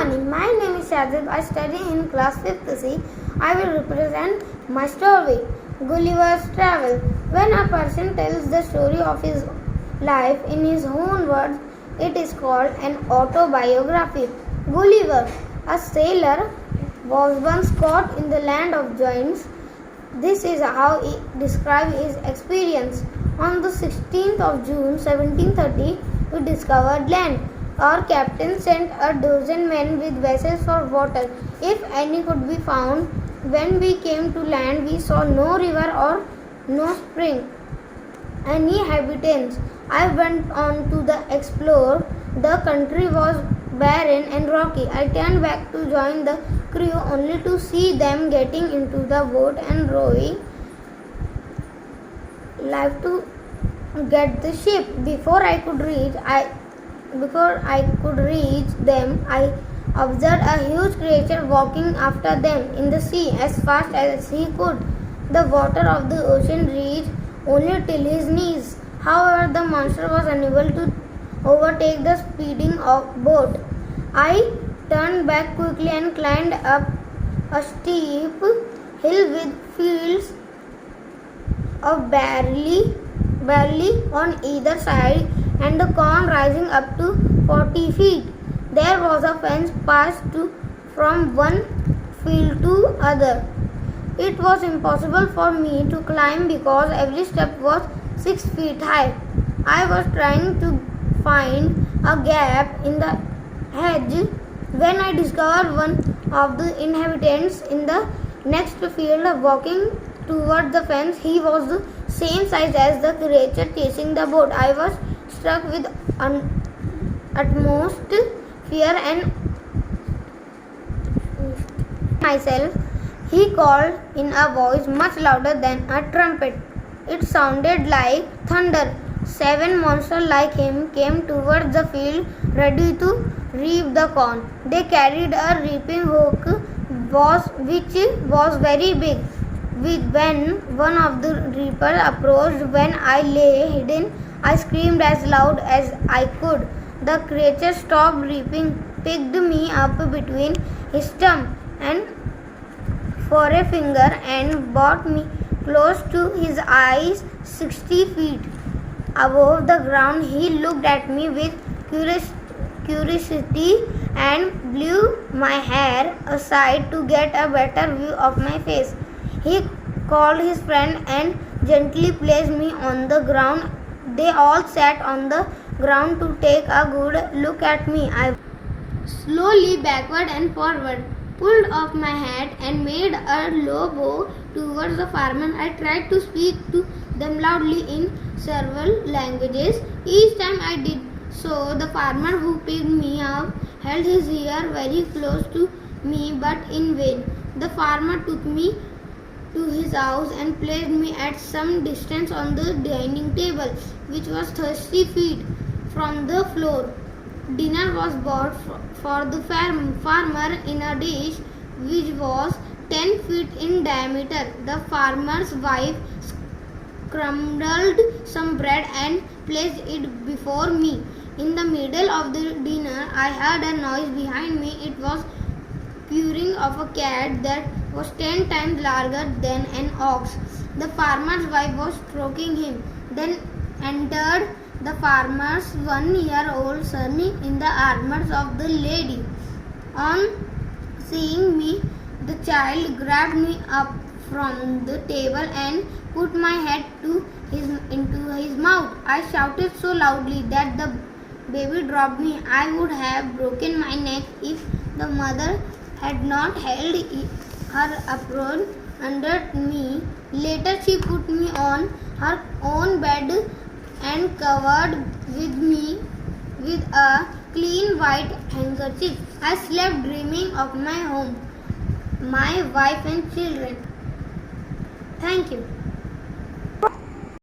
morning. My name is Shazib. I study in class 5th C. I will represent my story, Gulliver's Travel. When a person tells the story of his life in his own words, it is called an autobiography. Gulliver, a sailor, was once caught in the land of giants. This is how he described his experience. On the 16th of June 1730, we discovered land. Our captain sent a dozen men with vessels for water, if any could be found. When we came to land, we saw no river or no spring, any inhabitants. I went on to explore. The country was barren and rocky. I turned back to join the crew only to see them getting into the boat and rowing live to get the ship. Before I could reach them, I observed a huge creature walking after them in the sea as fast as he could. The water of the ocean reached only till his knees. However, the monster was unable to overtake the speeding boat. I turned back quickly and climbed up a steep hill with fields of barley on either side and the corn rising up to 40 feet. There was a fence passed from one field to other. It was impossible for me to climb because every step was 6 feet high. I was trying to find a gap in the hedge when I discovered one of the inhabitants in the next field walking toward the fence. He was the same size as the creature chasing the boat. I was struck with utmost fear and myself. He called in a voice much louder than a trumpet. It sounded like thunder. 7 monsters like him came towards the field, ready to reap the corn. They carried a reaping hook, which was very big. When one of the reapers approached, when I lay hidden, I screamed as loud as I could. The creature stopped reaping, picked me up between his thumb and forefinger and brought me close to his eyes 60 feet above the ground. He looked at me with curiosity and blew my hair aside to get a better view of my face. He called his friend and gently placed me on the ground. They all sat on the ground to take a good look at me. I slowly backward and forward, pulled off my hat and made a low bow towards the farmer. I tried to speak to them loudly in several languages. Each time I did so, the farmer who picked me up held his ear very close to me, but in vain. The farmer took me to his house and placed me at some distance on the dining table, which was 30 feet from the floor. Dinner was brought for the farmer in a dish which was 10 feet in diameter. The farmer's wife crumbled some bread and placed it before me. In the middle of the dinner, I heard a noise behind me. It was purring of a cat that was 10 times larger than an ox. The farmer's wife was stroking him. Then entered the farmer's 1-year-old son in the arms of the lady. On seeing me, the child grabbed me up from the table and put my head into his mouth. I shouted so loudly that the baby dropped me. I would have broken my neck if the mother had not held her apron under me. Later she put me on her own bed and covered me with a clean white handkerchief. I slept dreaming of my home, my wife and children. Thank you.